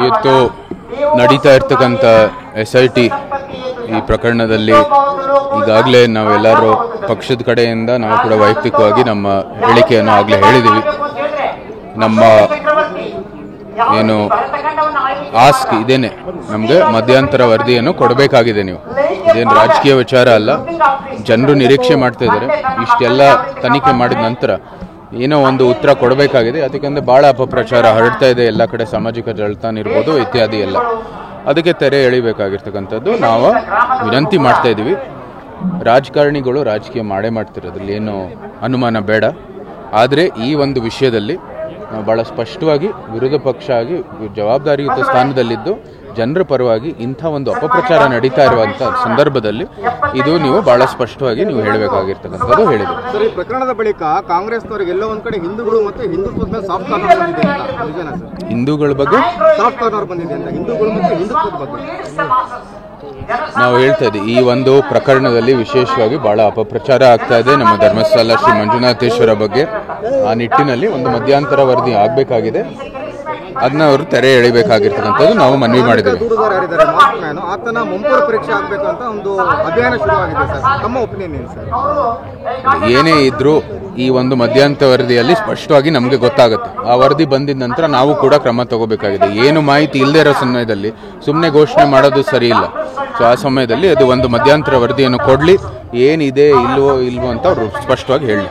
ಇವತ್ತು ನಡೀತಾ ಇರ್ತಕ್ಕಂಥ SIT ಈ ಪ್ರಕರಣದಲ್ಲಿ ಈಗಾಗಲೇ ನಾವೆಲ್ಲರೂ ಪಕ್ಷದ ಕಡೆಯಿಂದ ನಾವು ಕೂಡ ವೈಯಕ್ತಿಕವಾಗಿ ನಮ್ಮ ಹೇಳಿಕೆಯನ್ನು ಆಗಲೇ ಹೇಳಿದ್ದೀವಿ. ನಮ್ಮ ಏನು ಆಸ್ಕ್ ಇದೇನೆ, ನಮಗೆ ಮಧ್ಯಂತರ ವರದಿಯನ್ನು ಕೊಡಬೇಕಾಗಿದೆ. ನೀವು ಇದೇನು ರಾಜಕೀಯ ವಿಚಾರ ಅಲ್ಲ, ಜನರು ನಿರೀಕ್ಷೆ ಮಾಡ್ತಾ ಇದ್ದಾರೆ. ಇಷ್ಟೆಲ್ಲ ತನಿಖೆ ಮಾಡಿದ ನಂತರ ಏನೋ ಒಂದು ಉತ್ತರ ಕೊಡಬೇಕಾಗಿದೆ. ಅದಕ್ಕೆಂದ್ರೆ ಭಾಳ ಅಪಪ್ರಚಾರ ಹರಡ್ತಾ ಇದೆ ಎಲ್ಲ ಕಡೆ, ಸಾಮಾಜಿಕ ಜಾಲತಾಣ ಇರ್ಬೋದು ಇತ್ಯಾದಿ ಎಲ್ಲ. ಅದಕ್ಕೆ ತೆರೆ ಎಳಿಬೇಕಾಗಿರ್ತಕ್ಕಂಥದ್ದು ನಾವು ವಿನಂತಿ ಮಾಡ್ತಾ ಇದ್ದೀವಿ. ರಾಜಕಾರಣಿಗಳು ರಾಜಕೀಯ ಮಾಡೇ ಮಾಡ್ತಿರೋದ್ರಲ್ಲಿ ಏನು ಅನುಮಾನ ಬೇಡ. ಆದರೆ ಈ ಒಂದು ವಿಷಯದಲ್ಲಿ ನಾವು ಭಾಳ ಸ್ಪಷ್ಟವಾಗಿ ವಿರೋಧ ಪಕ್ಷ ಆಗಿ ಜವಾಬ್ದಾರಿಯುತ ಸ್ಥಾನದಲ್ಲಿದ್ದು ಜನರ ಪರವಾಗಿ ಇಂಥ ಒಂದು ಅಪಪ್ರಚಾರ ನಡೀತಾ ಇರುವಂಥ ಸಂದರ್ಭದಲ್ಲಿ ಇದು ನೀವು ಬಹಳ ಸ್ಪಷ್ಟವಾಗಿ ನೀವು ಹೇಳಬೇಕಾಗಿರ್ತಕ್ಕಂಥದ್ದು ಹೇಳಿದೆ. ಸರ್, ಈ ಪ್ರಕರಣದ ಬಳಿಕ ಕಾಂಗ್ರೆಸ್ನವರಿಗೆ ಎಲ್ಲೋ ಒಂದ್ ಕಡೆ ಹಿಂದೂಗಳು ಮತ್ತೆ ಹಿಂದುತ್ವದ ಮೇಲೆ ಸಾಫ್ಟ್ ಕಾರ್ನರ್ ಬಂದಿದೆ ಅಂತ ನಿಜನಾ ಸರ್? ಹಿಂದೂಗಳ ಬಗ್ಗೆ ಸಾಫ್ಟ್ ಕಾರ್ನರ್ ಬಂದಿದೆ ಅಂತ, ಹಿಂದೂಗಳು ಮತ್ತೆ ಹಿಂದುತ್ವದ ಬಗ್ಗೆ ನಾವು ಹೇಳ್ತಾ ಇದ್ದೀವಿ. ಈ ಒಂದು ಪ್ರಕರಣದಲ್ಲಿ ವಿಶೇಷವಾಗಿ ಬಹಳ ಅಪಪ್ರಚಾರ ಆಗ್ತಾ ಇದೆ ನಮ್ಮ ಧರ್ಮಸ್ಥಳ ಶ್ರೀ ಮಂಜುನಾಥೇಶ್ವರ ಬಗ್ಗೆ. ಆ ನಿಟ್ಟಿನಲ್ಲಿ ಒಂದು ಮಧ್ಯಂತರ ವರದಿ ಆಗಬೇಕಾಗಿದೆ. ಅದನ್ನ ಅವರು ತೆರೆ ಎಳಿಬೇಕಾಗಿರ್ತಕ್ಕಂಥದ್ದು ನಾವು ಮನವಿ ಮಾಡಿದ್ದೇವೆ. ಆತನ ಮುಂಬರುವ ಪರೀಕ್ಷೆ ಆಗಬೇಕಂತ ಒಂದು ಅಭಿಯಾನ ಶುರುವಾಗಿದೆ ಸರ್, ತಮ್ಮ ಒಪಿನಿಯನ್ ಏನು ಸರ್? ಏನೇ ಇದ್ರೂ ಈ ಒಂದು ಮಧ್ಯಂತರ ವರದಿಯಲ್ಲಿ ಸ್ಪಷ್ಟವಾಗಿ ನಮಗೆ ಗೊತ್ತಾಗುತ್ತೆ. ಆ ವರದಿ ಬಂದಿದ ನಂತರ ನಾವು ಕೂಡ ಕ್ರಮ ತಗೋಬೇಕಾಗಿದೆ. ಏನು ಮಾಹಿತಿ ಇಲ್ಲದೆ ಇರೋ ಸಮಯದಲ್ಲಿ ಸುಮ್ಮನೆ ಘೋಷಣೆ ಮಾಡೋದು ಸರಿ ಇಲ್ಲ. ಸೊ ಆ ಸಮಯದಲ್ಲಿ ಅದು ಒಂದು ಮಧ್ಯಂತರ ವರದಿಯನ್ನು ಕೊಡಲಿ, ಏನಿದೆ ಇಲ್ವೋ ಅಂತ ಅವರು ಸ್ಪಷ್ಟವಾಗಿ ಹೇಳಿ.